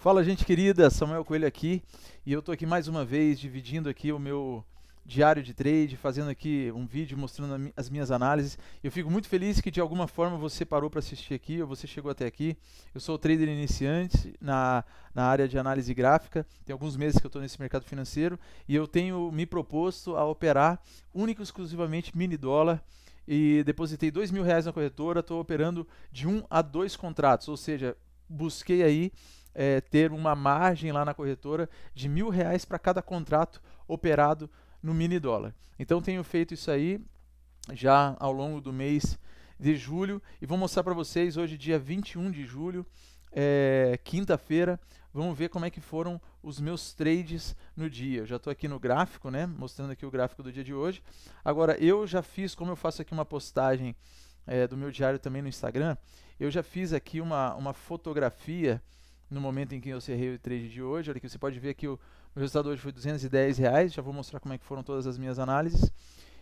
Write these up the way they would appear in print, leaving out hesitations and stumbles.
Fala, gente querida, Samuel Coelho aqui, e eu tô aqui mais uma vez dividindo aqui o meu diário de trade, fazendo aqui um vídeo mostrando as minhas análises. Eu fico muito feliz que de alguma forma você parou para assistir aqui, ou você chegou até aqui. Eu sou trader iniciante na área de análise gráfica, tem alguns meses que eu estou nesse mercado financeiro, e eu tenho me proposto a operar único e exclusivamente mini dólar, e depositei R$ 2.000 na corretora, estou operando de 1 a 2 contratos, ou seja, busquei aí ter uma margem lá na corretora de R$ 1.000 para cada contrato operado no mini dólar. Então tenho feito isso aí já ao longo do mês de julho e vou mostrar para vocês hoje, dia 21 de julho, quinta-feira. Vamos ver como é que foram os meus trades no dia. Eu já estou aqui no gráfico, né, mostrando aqui o gráfico do dia de hoje. Agora, eu já fiz, como eu faço aqui uma postagem do meu diário também no Instagram, eu já fiz aqui uma fotografia no momento em que eu encerrei o trade de hoje. Olha aqui, você pode ver que o meu resultado hoje foi R$ 210, já vou mostrar como é que foram todas as minhas análises.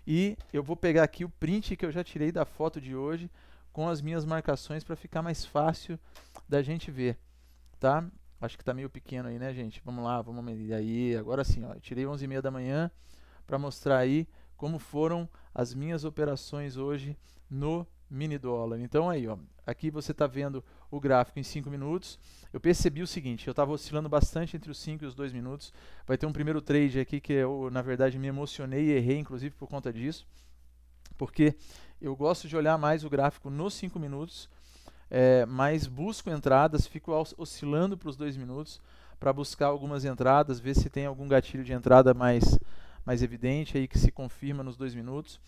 E eu vou pegar aqui o print que eu já tirei da foto de hoje com as minhas marcações para ficar mais fácil da gente ver, tá? Acho que está meio pequeno aí, né, gente? Vamos lá, vamos medir aí. Agora sim, ó, eu tirei 11h30 da manhã para mostrar aí como foram as minhas operações hoje no mini dólar. Então aí, ó, aqui você está vendo o gráfico em 5 minutos. Eu percebi o seguinte, eu estava oscilando bastante entre os 5 e os 2 minutos. Vai ter um primeiro trade aqui que eu, na verdade, me emocionei e errei, inclusive por conta disso, porque eu gosto de olhar mais o gráfico nos 5 minutos, mas busco entradas, fico oscilando para os 2 minutos para buscar algumas entradas, ver se tem algum gatilho de entrada mais evidente aí que se confirma nos 2 minutos,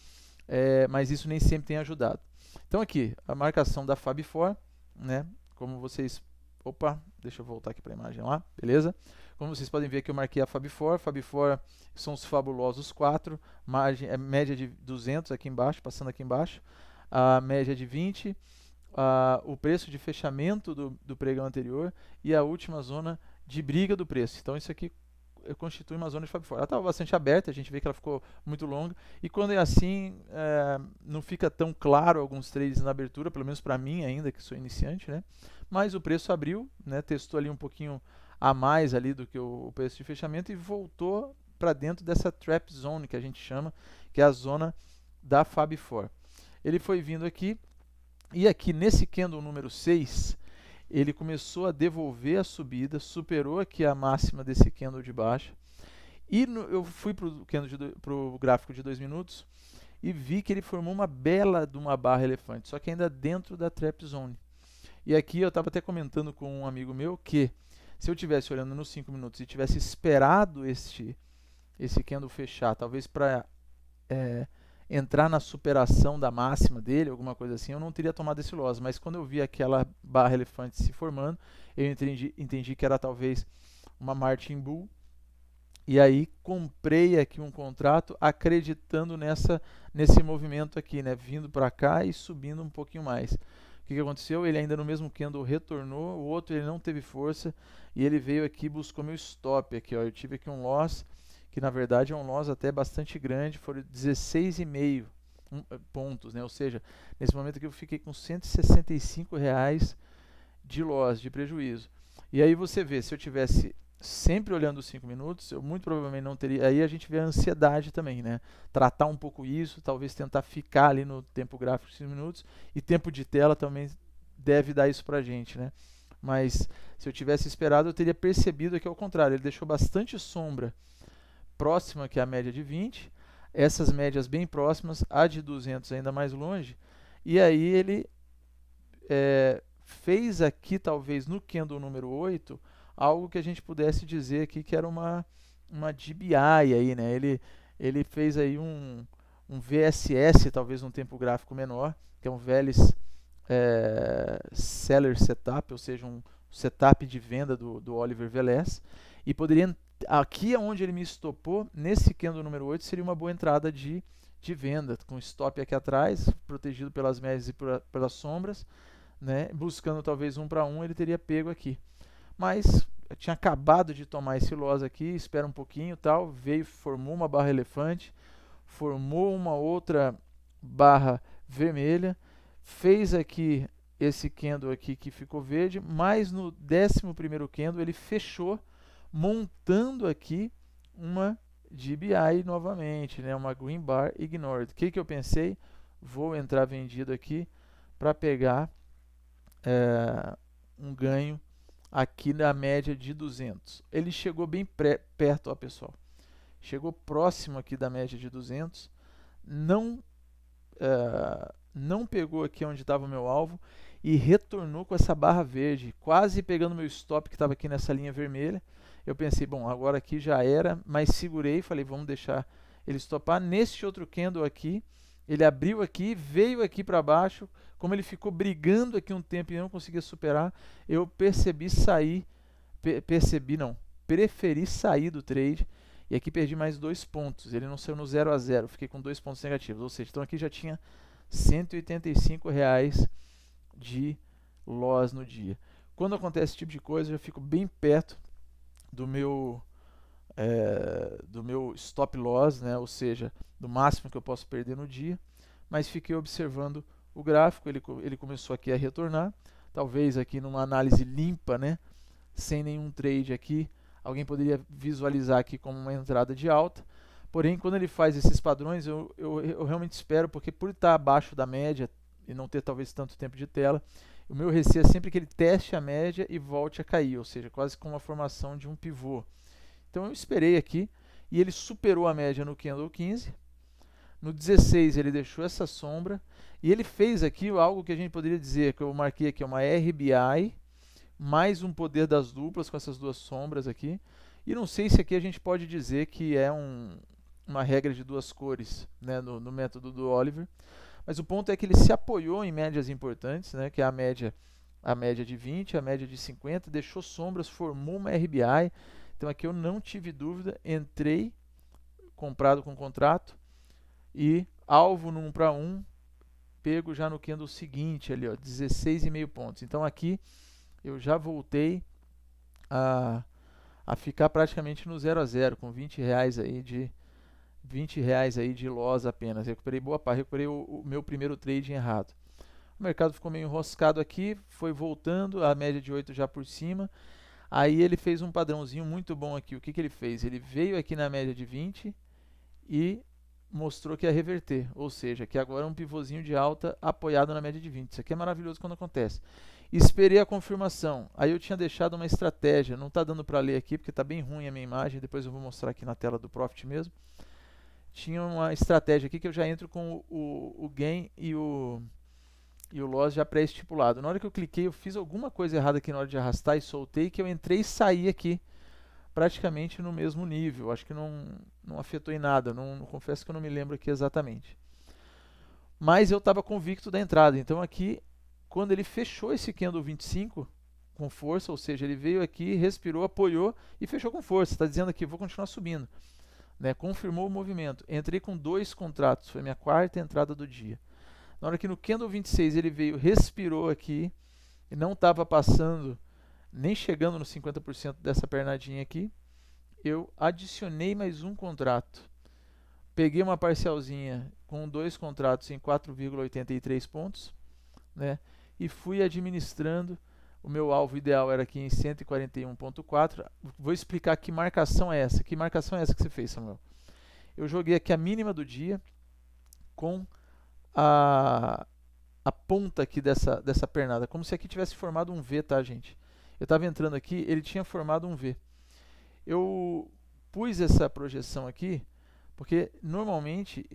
mas isso nem sempre tem ajudado. Então aqui, a marcação da Fab4, né, como vocês... Opa, deixa eu voltar aqui para a imagem lá, beleza? Como vocês podem ver aqui, eu marquei a Fab4. Fab4 são os fabulosos 4, margem, média de 200 aqui embaixo, passando aqui embaixo, a média de 20, o preço de fechamento do pregão anterior e a última zona de briga do preço. Então isso aqui constitui uma zona de Fab4. Ela estava bastante aberta, a gente vê que ela ficou muito longa, e quando é assim, não fica tão claro alguns trades na abertura, pelo menos para mim ainda, que sou iniciante, né? Mas o preço abriu, né? Testou ali um pouquinho a mais ali do que o preço de fechamento e voltou para dentro dessa trap zone que a gente chama, que é a zona da Fab4. Ele foi vindo aqui, e aqui nesse candle número 6, ele começou a devolver a subida, superou aqui a máxima desse candle de baixa, e eu fui para o gráfico de 2 minutos e vi que ele formou uma bela de uma barra elefante, só que ainda dentro da trap zone. E aqui eu estava até comentando com um amigo meu que se eu tivesse olhando nos 5 minutos e tivesse esperado esse candle fechar, talvez para entrar na superação da máxima dele, alguma coisa assim, eu não teria tomado esse loss. Mas quando eu vi aquela barra elefante se formando, eu entendi que era talvez uma Martin Bull. E aí comprei aqui um contrato acreditando nesse movimento aqui, né? Vindo para cá e subindo um pouquinho mais. O que aconteceu? Ele ainda no mesmo candle retornou, o outro ele não teve força e ele veio aqui e buscou meu stop aqui, ó. Eu tive aqui um loss, que na verdade é um loss até bastante grande, foram 16,5 pontos, né? Ou seja, nesse momento aqui eu fiquei com R$ 165 de loss, de prejuízo. E aí você vê, se eu tivesse sempre olhando os 5 minutos, eu muito provavelmente não teria. Aí a gente vê a ansiedade também, né? Tratar um pouco isso, talvez tentar ficar ali no tempo gráfico de 5 minutos, e tempo de tela também deve dar isso pra gente, né? Mas se eu tivesse esperado, eu teria percebido que ao contrário, ele deixou bastante sombra próxima, que é a média de 20, essas médias bem próximas, a de 200 ainda mais longe, e aí ele fez aqui, talvez no candle número 8, algo que a gente pudesse dizer aqui que era uma DBI aí, né? Ele fez aí um VSS, talvez um tempo gráfico menor, que é um Veles Seller Setup, ou seja, um setup de venda do Oliver Velez, e poderia, aqui onde ele me estopou, nesse candle número 8, seria uma boa entrada de venda, com stop aqui atrás, protegido pelas médias e pelas sombras, né? Buscando talvez 1 para 1, ele teria pego aqui. Mas eu tinha acabado de tomar esse loss aqui, espera um pouquinho, tal, veio, formou uma barra elefante, formou uma outra barra vermelha, fez aqui esse candle aqui que ficou verde, mas no 11º candle ele fechou montando aqui uma GBI novamente, né? Uma Green Bar Ignored. O que eu pensei? Vou entrar vendido aqui para pegar um ganho aqui na média de 200. Ele chegou bem perto, ó, pessoal. Chegou próximo aqui da média de 200. Não pegou aqui onde estava o meu alvo e retornou com essa barra verde, quase pegando meu stop que estava aqui nessa linha vermelha. Eu pensei, bom, agora aqui já era, mas segurei, falei, vamos deixar ele stopar. Neste outro candle aqui, ele abriu aqui, veio aqui para baixo, como ele ficou brigando aqui um tempo e não conseguia superar, eu preferi sair do trade. E aqui perdi mais 2 pontos, ele não saiu no 0 a 0, fiquei com 2 pontos negativos, ou seja, então aqui já tinha R$185 de loss no dia. Quando acontece esse tipo de coisa, eu já fico bem perto do meu stop loss, né? Ou seja, do máximo que eu posso perder no dia, mas fiquei observando o gráfico, ele começou aqui a retornar, talvez aqui numa análise limpa, né? Sem nenhum trade aqui, alguém poderia visualizar aqui como uma entrada de alta. Porém, quando ele faz esses padrões, eu realmente espero, porque por estar abaixo da média e não ter talvez tanto tempo de tela, o meu receio é sempre que ele teste a média e volte a cair, ou seja, quase como a formação de um pivô. Então eu esperei aqui e ele superou a média no candle 15. No 16 ele deixou essa sombra e ele fez aqui algo que a gente poderia dizer, que eu marquei aqui, uma RBI, mais um poder das duplas com essas duas sombras aqui. E não sei se aqui a gente pode dizer que é uma regra de duas cores, né, no método do Oliver. Mas o ponto é que ele se apoiou em médias importantes, né, que é a média de 20, a média de 50, deixou sombras, formou uma RBI. Então aqui eu não tive dúvida, entrei, comprado com contrato, e alvo no 1 para 1, pego já no candle seguinte ali, ó, 16,5 pontos. Então aqui eu já voltei a ficar praticamente no 0 a 0, com R$20 aí de loss apenas. Recuperei boa parte, recuperei o meu primeiro trade errado. O mercado ficou meio enroscado aqui, foi voltando, a média de 8 já por cima. Aí ele fez um padrãozinho muito bom aqui. O que ele fez? Ele veio aqui na média de 20 e mostrou que ia reverter, ou seja, que agora é um pivôzinho de alta apoiado na média de 20. Isso aqui é maravilhoso quando acontece. Esperei a confirmação. Aí eu tinha deixado uma estratégia, não está dando para ler aqui porque está bem ruim a minha imagem, depois eu vou mostrar aqui na tela do Profit mesmo. Tinha uma estratégia aqui que eu já entro com o gain e o loss já pré-estipulado. Na hora que eu cliquei, eu fiz alguma coisa errada aqui na hora de arrastar e soltei, que eu entrei e saí aqui praticamente no mesmo nível. Acho que não afetou em nada, confesso que eu não me lembro aqui exatamente. Mas eu estava convicto da entrada, então aqui, quando ele fechou esse candle 25 com força, ou seja, ele veio aqui, respirou, apoiou e fechou com força. Está dizendo aqui, vou continuar subindo. Né? Confirmou o movimento. Entrei com 2 contratos, foi minha quarta entrada do dia. Na hora que no candle 26 ele veio, respirou aqui, e não estava passando, nem chegando nos 50% dessa pernadinha aqui, eu adicionei mais um contrato. Peguei uma parcialzinha com 2 contratos em 4,83 pontos, né? E fui administrando. O meu alvo ideal era aqui em 141,4. Vou explicar que marcação é essa. Que marcação é essa que você fez, Samuel? Eu joguei aqui a mínima do dia com a ponta aqui dessa pernada, como se aqui tivesse formado um V, tá, gente? Eu estava entrando aqui, ele tinha formado um V. Eu pus essa projeção aqui porque normalmente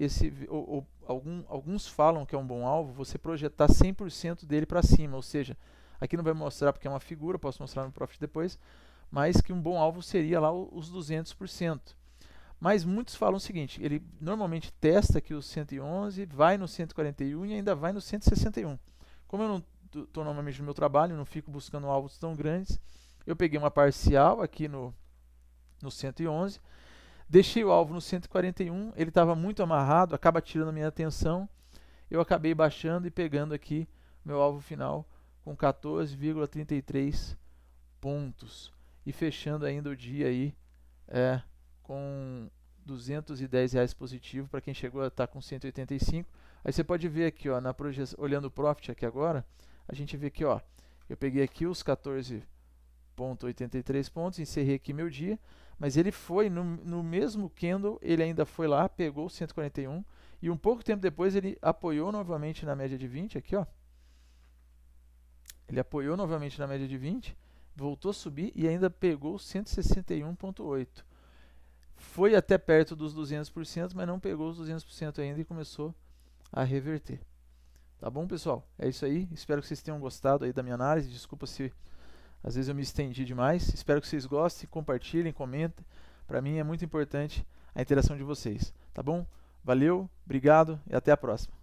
alguns falam que é um bom alvo você projetar 100% dele para cima, ou seja, aqui não vai mostrar porque é uma figura, posso mostrar no Profit depois, mas que um bom alvo seria lá os 200%. Mas muitos falam o seguinte, ele normalmente testa aqui os 111, vai no 141 e ainda vai no 161. Como eu não estou normalmente no meu trabalho, não fico buscando alvos tão grandes, eu peguei uma parcial aqui no 111, deixei o alvo no 141, ele estava muito amarrado, acaba tirando a minha atenção, eu acabei baixando e pegando aqui meu alvo final com 14,33 pontos e fechando ainda o dia aí com R$210 positivo para quem chegou a estar com 185. Aí você pode ver aqui, ó, na projeção, olhando o Profit aqui agora, a gente vê que, ó, eu peguei aqui os 14,83 pontos, encerrei aqui meu dia, mas ele foi no mesmo candle, ele ainda foi lá, pegou o 141 e um pouco tempo depois ele apoiou novamente na média de 20, aqui ó, ele apoiou novamente na média de 20, voltou a subir e ainda pegou 161,8. Foi até perto dos 200%, mas não pegou os 200% ainda e começou a reverter. Tá bom, pessoal? É isso aí. Espero que vocês tenham gostado aí da minha análise. Desculpa se às vezes eu me estendi demais. Espero que vocês gostem, compartilhem, comentem. Para mim é muito importante a interação de vocês. Tá bom? Valeu, obrigado e até a próxima.